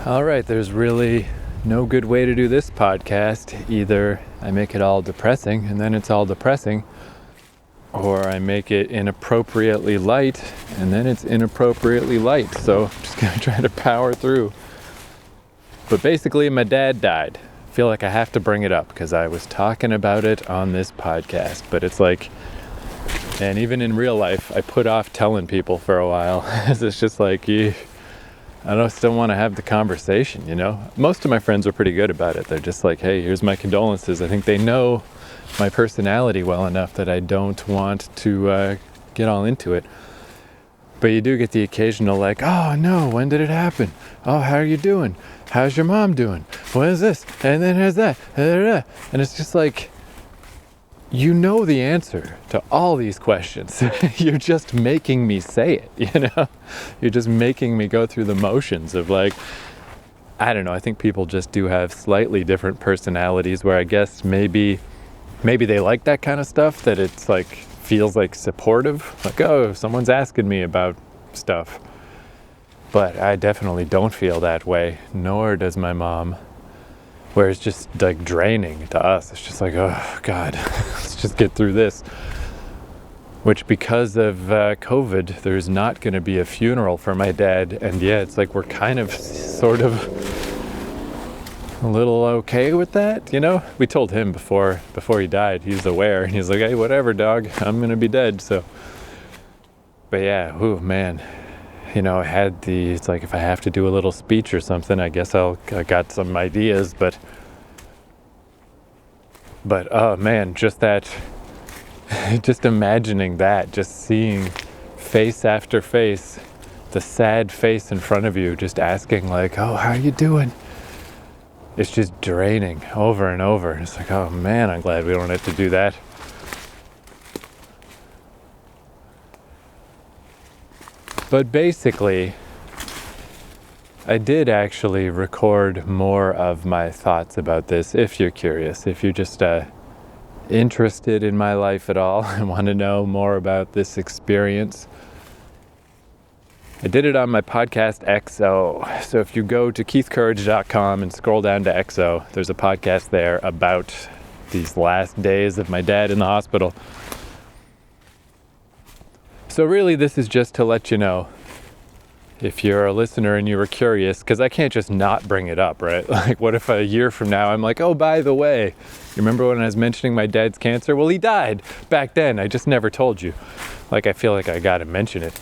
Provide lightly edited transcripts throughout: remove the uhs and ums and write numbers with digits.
All right, there's really no good way to do this podcast. Either I make it all depressing and then it's all depressing, or I make it inappropriately light and then it's inappropriately light. So I'm just gonna try to power through. But basically, my dad died. I feel like I have to bring it up because I was talking about it on this podcast, but it's like, and even in real life, I put off telling people for a while. It's just like, I don't still want to have the conversation, you know? Most of my friends are pretty good about it. They're just like, hey, here's my condolences. I think they know my personality well enough that I don't want to get all into it. But you do get the occasional like, oh no, when did it happen? Oh, how are you doing? How's your mom doing? What is this? And then there's that. And it's just like, you know the answer to all these questions. You're just making me say it, you know? You're just making me go through the motions of like, I don't know, I think people just do have slightly different personalities where I guess maybe they like that kind of stuff, that it's like, feels like supportive. Like, oh, someone's asking me about stuff. But I definitely don't feel that way, nor does my mom. Where it's just like draining to us. It's just like, oh God, let's just get through this. Which, because of COVID, there's not going to be a funeral for my dad. And yeah, it's like we're kind of sort of a little okay with that, you know? We told him before he died, he's aware. And he's like, hey, whatever, dog, I'm going to be dead. So, but yeah, oh man. You know, it's like if I have to do a little speech or something, I guess I got some ideas, but oh man, just imagining that, just seeing face after face, the sad face in front of you, just asking like, oh, how are you doing? It's just draining over and over. It's like, oh man, I'm glad we don't have to do that. But basically, I did actually record more of my thoughts about this, if you're curious, if you're just interested in my life at all and want to know more about this experience. I did it on my podcast XO. So if you go to keithcourage.com and scroll down to XO, there's a podcast there about these last days of my dad in the hospital. So really, this is just to let you know, if you're a listener and you were curious, because I can't just not bring it up, right? Like, what if a year from now I'm like, oh, by the way, you remember when I was mentioning my dad's cancer? Well, he died back then. I just never told you. Like, I feel like I got to mention it.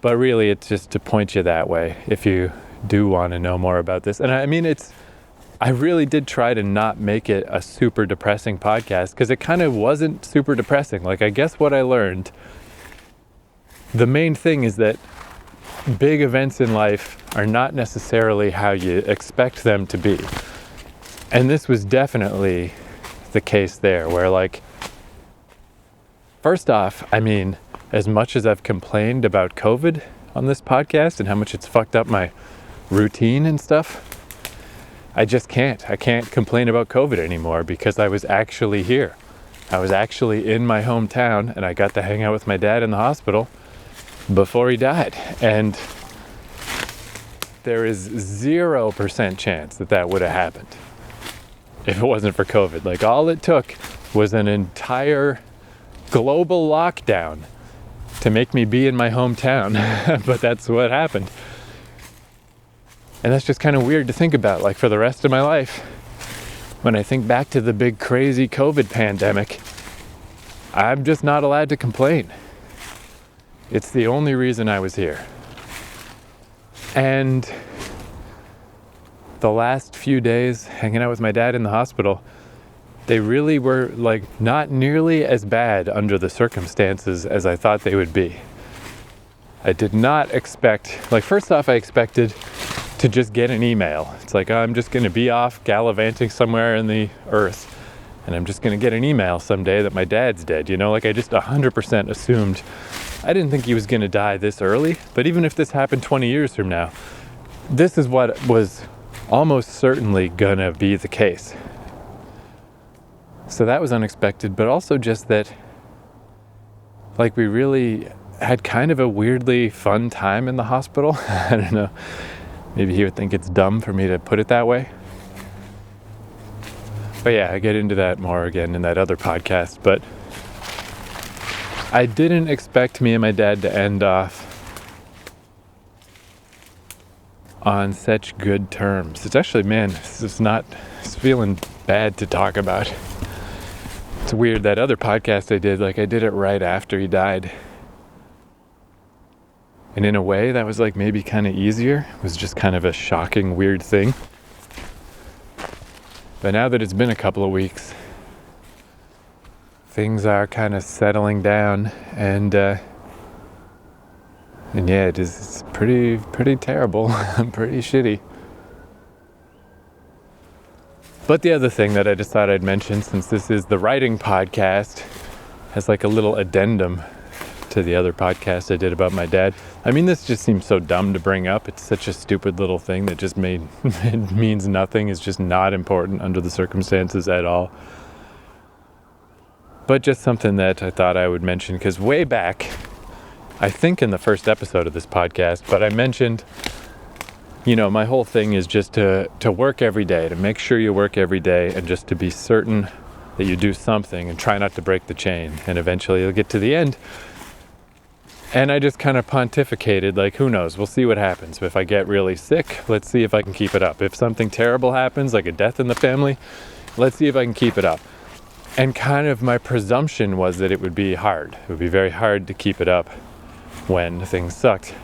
But really, it's just to point you that way if you do want to know more about this. And I mean, I really did try to not make it a super depressing podcast, because it kind of wasn't super depressing. Like, I guess what I learned, the main thing is that big events in life are not necessarily how you expect them to be. And this was definitely the case there, where like, first off, I mean, as much as I've complained about COVID on this podcast and how much it's fucked up my routine and stuff, I can't complain about COVID anymore, because I was actually here. I was actually in my hometown, and I got to hang out with my dad in the hospital before he died. And there is 0% chance that would have happened if it wasn't for COVID. Like, all it took was an entire global lockdown to make me be in my hometown. But that's what happened. And that's just kind of weird to think about. Like, for the rest of my life, when I think back to the big crazy COVID pandemic, I'm just not allowed to complain. It's the only reason I was here. And the last few days hanging out with my dad in the hospital, they really were like not nearly as bad under the circumstances as I thought they would be. I did not expect, like, first off, I expected to just get an email. It's like, I'm just going to be off gallivanting somewhere in the earth, and I'm just going to get an email someday that my dad's dead, you know? Like, I just 100% assumed. I didn't think he was going to die this early, but even if this happened 20 years from now, this is what was almost certainly going to be the case. So that was unexpected, but also just that, like, we really had kind of a weirdly fun time in the hospital. I don't know. maybe he would think it's dumb for me to put it that way. But yeah, I get into that more again in that other podcast. But I didn't expect me and my dad to end off on such good terms. It's actually, man, it's feeling bad to talk about. It's weird, that other podcast I did it right after he died. And in a way, that was like maybe kind of easier. It was just kind of a shocking, weird thing. But now that it's been a couple of weeks, things are kind of settling down, and yeah, it's pretty terrible. Pretty shitty. But the other thing that I just thought I'd mention, since this is the writing podcast, has like a little addendum to the other podcast I did about my dad. I mean, this just seems so dumb to bring up. It's such a stupid little thing that just it means nothing. It's just not important under the circumstances at all. But just something that I thought I would mention, because way back, I think in the first episode of this podcast, but I mentioned, my whole thing is just to work every day, to make sure you work every day, and just to be certain that you do something and try not to break the chain. And eventually you'll get to the end. And I just kind of pontificated, like, who knows? We'll see what happens. If I get really sick, let's see if I can keep it up. If something terrible happens, like a death in the family, let's see if I can keep it up. And kind of my presumption was that it would be hard. It would be very hard to keep it up when things sucked.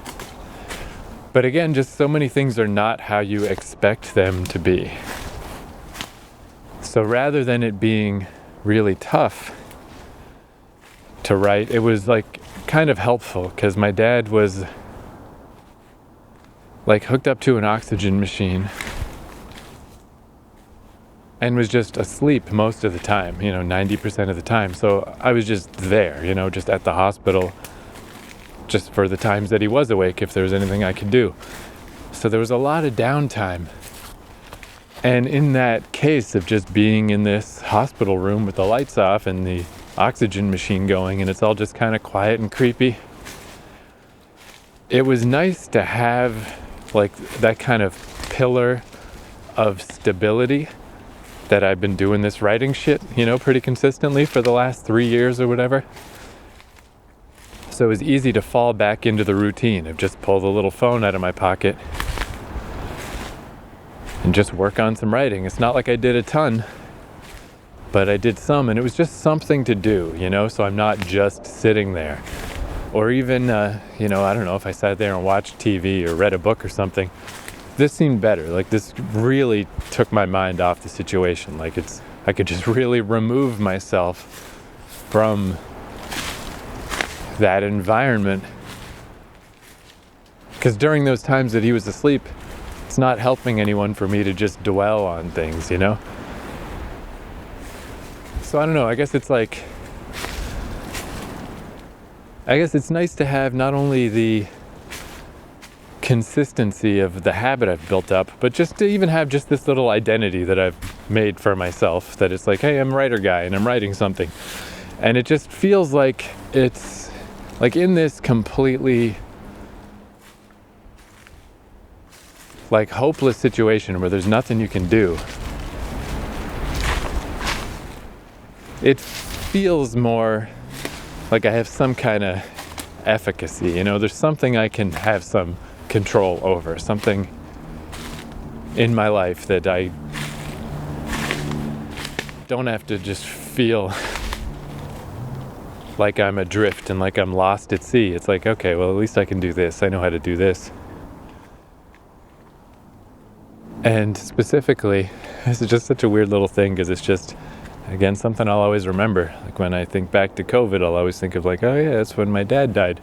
But again, just so many things are not how you expect them to be. So rather than it being really tough to write, it was like kind of helpful, because my dad was like hooked up to an oxygen machine and was just asleep most of the time, 90% of the time. So I was just there, just at the hospital, just for the times that he was awake, if there was anything I could do. So there was a lot of downtime. And in that case of just being in this hospital room with the lights off and the oxygen machine going, and it's all just kind of quiet and creepy, it was nice to have like that kind of pillar of stability that I've been doing this writing shit, pretty consistently for the last 3 years or whatever. So it was easy to fall back into the routine of just pull the little phone out of my pocket and just work on some writing. It's not like I did a ton, but I did some, and it was just something to do, so I'm not just sitting there. Or even, I don't know, if I sat there and watched TV or read a book or something, this seemed better. Like, this really took my mind off the situation. Like, I could just really remove myself from that environment. Because during those times that he was asleep, it's not helping anyone for me to just dwell on things, So I don't know, I guess it's nice to have not only the consistency of the habit I've built up, but just to even have just this little identity that I've made for myself, that it's like, hey, I'm a writer guy and I'm writing something. And it just feels like it's like in this completely like hopeless situation where there's nothing you can do. It feels more like I have some kind of efficacy, there's something I can have some control over, something in my life that I don't have to just feel like I'm adrift and like I'm lost at sea. It's like, okay, well, at least I can do this. I know how to do this. And specifically, this is just such a weird little thing, because it's just, again, something I'll always remember. Like when I think back to COVID, I'll always think of like, oh yeah, that's when my dad died.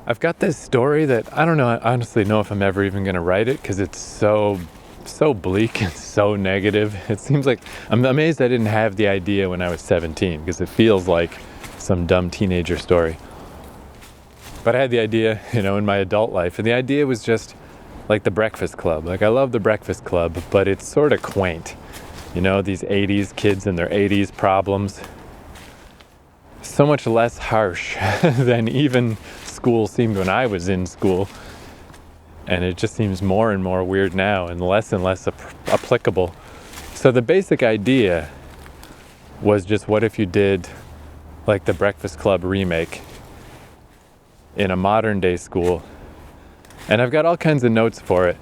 I've got this story that I don't know, I honestly know if I'm ever even going to write it, because it's so bleak and so negative. It seems like, I'm amazed I didn't have the idea when I was 17, because it feels like some dumb teenager story. But I had the idea, in my adult life, and the idea was just like The Breakfast Club. Like, I love The Breakfast Club, but it's sort of quaint. These 80s kids and their 80s problems. So much less harsh than even school seemed when I was in school. And it just seems more and more weird now and less applicable. So the basic idea was just, what if you did like the Breakfast Club remake in a modern day school? And I've got all kinds of notes for it.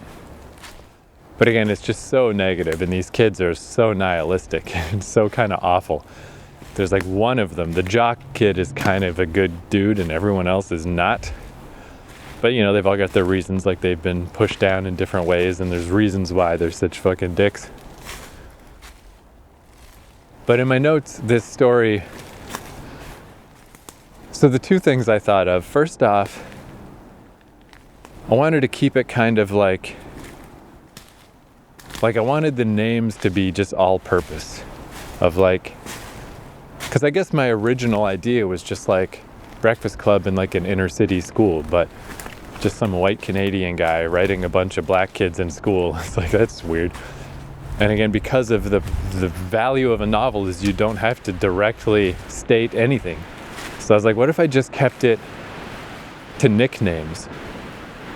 But again, it's just so negative, and these kids are so nihilistic and so kind of awful. There's like one of them, the jock kid, is kind of a good dude and everyone else is not. But you know, they've all got their reasons, like they've been pushed down in different ways, and there's reasons why they're such fucking dicks. But in my notes, this story, so the two things I thought of, first off, I wanted to keep it kind of like I wanted the names to be just all purpose of like, because I guess my original idea was just like Breakfast Club in like an inner city school, but just some white Canadian guy writing a bunch of black kids in school. It's like, that's weird. And again, because of the value of a novel is you don't have to directly state anything. So I was like, what if I just kept it to nicknames?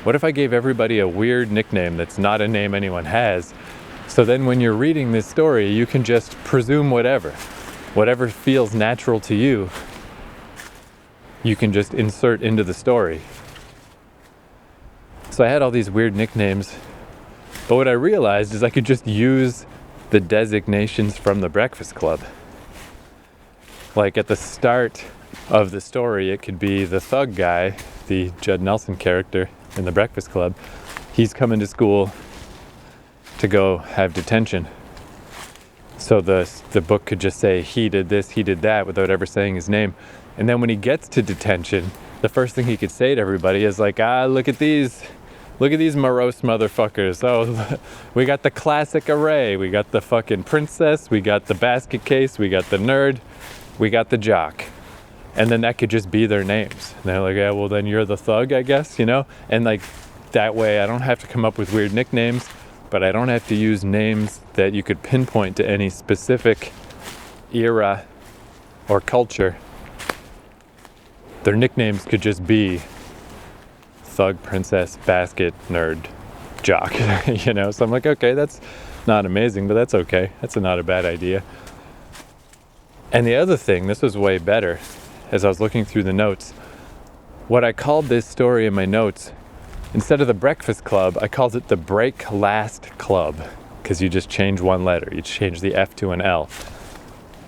What if I gave everybody a weird nickname that's not a name anyone has? So then when you're reading this story, you can just presume whatever feels natural to you, you can just insert into the story. So I had all these weird nicknames, but what I realized is I could just use the designations from the Breakfast Club. Like at the start of the story, it could be the thug guy, the Judd Nelson character in the Breakfast Club. He's coming to school to go have detention. So the book could just say he did this, he did that, without ever saying his name. And then when he gets to detention, the first thing he could say to everybody is like, look at these morose motherfuckers. Oh, we got the classic array. We got the fucking princess. We got the basket case. We got the nerd. We got the jock. And then that could just be their names. And they're like, yeah, well then you're the thug, I guess, you know? And like that way I don't have to come up with weird nicknames, but I don't have to use names that you could pinpoint to any specific era or culture. Their nicknames could just be thug, princess, basket, nerd, jock, you know? So I'm like, okay, that's not amazing, but that's okay. That's not a bad idea. And the other thing, this was way better, as I was looking through the notes, what I called this story in my notes, instead of the Breakfast Club, I called it the Break Last Club, because you just change one letter. You change the F to an L.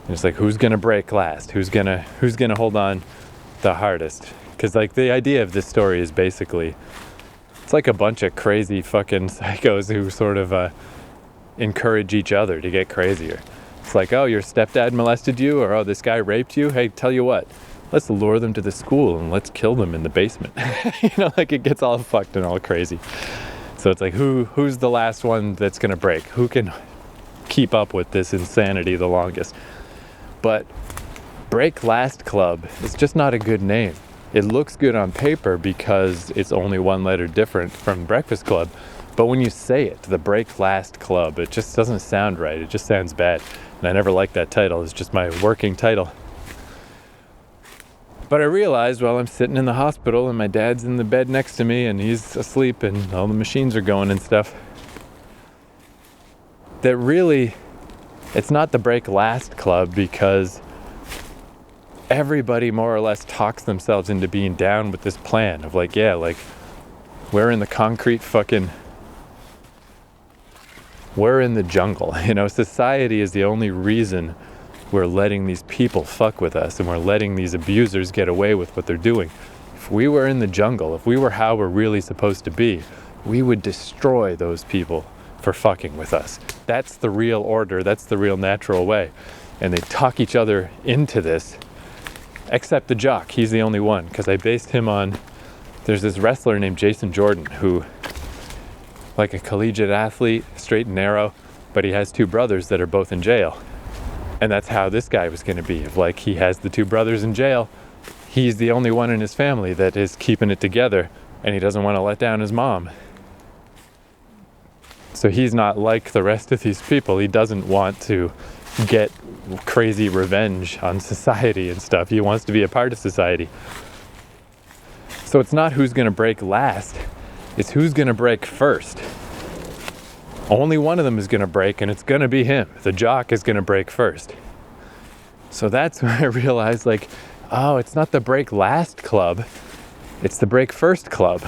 And it's like, who's gonna break last? Who's gonna hold on the hardest? Because like the idea of this story is basically, it's like a bunch of crazy fucking psychos who sort of encourage each other to get crazier. It's like, oh, your stepdad molested you, or oh, this guy raped you. Hey, tell you what, let's lure them to the school and let's kill them in the basement. You know, like it gets all fucked and all crazy. So it's like, who's the last one that's gonna break? Who can keep up with this insanity the longest? But Break Last Club is just not a good name. It looks good on paper because it's only one letter different from Breakfast Club. But when you say it, the Break Last Club, it just doesn't sound right. It just sounds bad. And I never liked that title. It's just my working title. But I realized while I'm sitting in the hospital and my dad's in the bed next to me and he's asleep and all the machines are going and stuff, that really, it's not the Break Last Club, because everybody more or less talks themselves into being down with this plan of like, yeah, like we're in the concrete fucking, we're in the jungle, you know? Society is the only reason we're letting these people fuck with us and we're letting these abusers get away with what they're doing. If we were in the jungle, if we were how we're really supposed to be, we would destroy those people for fucking with us. That's the real order. That's the real natural way. And they talk each other into this, except the jock. He's the only one, because I based him on, there's this wrestler named Jason Jordan who, like a collegiate athlete, straight and narrow, but he has two brothers that are both in jail. And that's how this guy was going to be. Like, he has the two brothers in jail. He's the only one in his family that is keeping it together, and he doesn't want to let down his mom. So he's not like the rest of these people. He doesn't want to get crazy revenge on society and stuff. He wants to be a part of society. So it's not who's going to break last, it's who's going to break first. Only one of them is going to break, and it's going to be him. The jock is going to break first. So that's when I realized, like, oh, it's not the break last club, it's the break first club,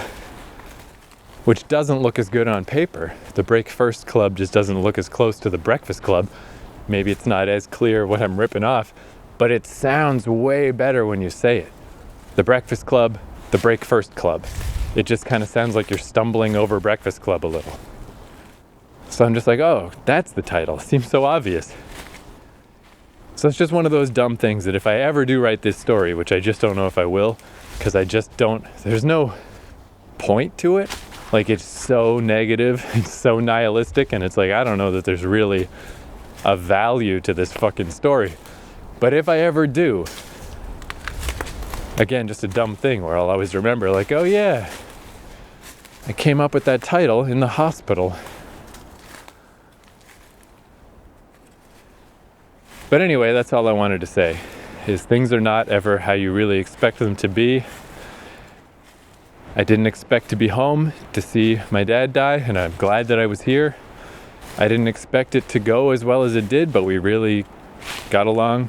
which doesn't look as good on paper. The break first club just doesn't look as close to the breakfast club. Maybe it's not as clear what I'm ripping off, but it sounds way better when you say it. The breakfast club, the break first club. It just kind of sounds like you're stumbling over breakfast club a little. So I'm just like, oh, that's the title. Seems so obvious. So it's just one of those dumb things that if I ever do write this story, which I just don't know if I will, because I just don't, there's no point to it. Like, it's so negative, it's so nihilistic, and it's like, I don't know that there's really a value to this fucking story. But if I ever do, again, just a dumb thing where I'll always remember, like, oh yeah, I came up with that title in the hospital. But anyway, that's all I wanted to say, is things are not ever how you really expect them to be. I didn't expect to be home to see my dad die, and I'm glad that I was here. I didn't expect it to go as well as it did, but we really got along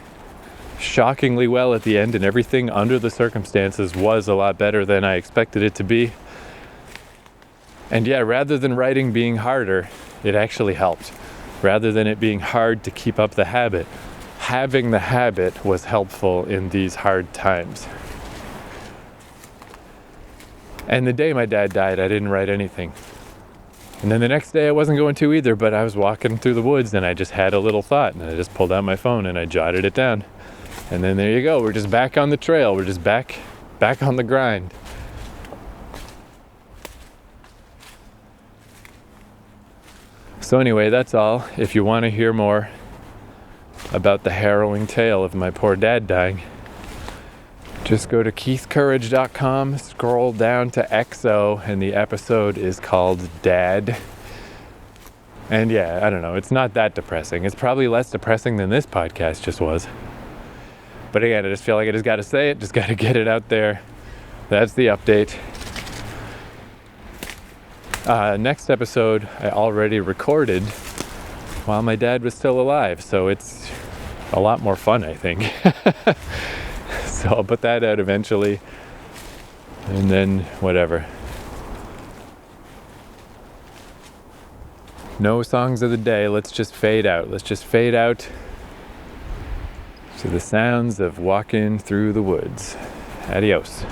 shockingly well at the end, and everything under the circumstances was a lot better than I expected it to be. And yeah, rather than writing being harder, it actually helped. Rather than it being hard to keep up the habit, having the habit was helpful in these hard times. And the day my dad died, I didn't write anything. And then the next day I wasn't going to either, but I was walking through the woods and I just had a little thought, and I just pulled out my phone and I jotted it down. And then there you go, we're just back on the trail, we're just back on the grind. So anyway, that's all. If you want to hear more about the harrowing tale of my poor dad dying, just go to keithcourage.com, scroll down to XO, and the episode is called Dad. And yeah, I don't know, it's not that depressing. It's probably less depressing than this podcast just was. But again, I just feel like I just got to say it, just got to get it out there. That's the update. Next episode I already recorded while my dad was still alive, so it's a lot more fun, I think. So I'll put that out eventually, and then whatever. No songs of the day, let's just fade out. Let's just fade out to the sounds of walking through the woods. Adios.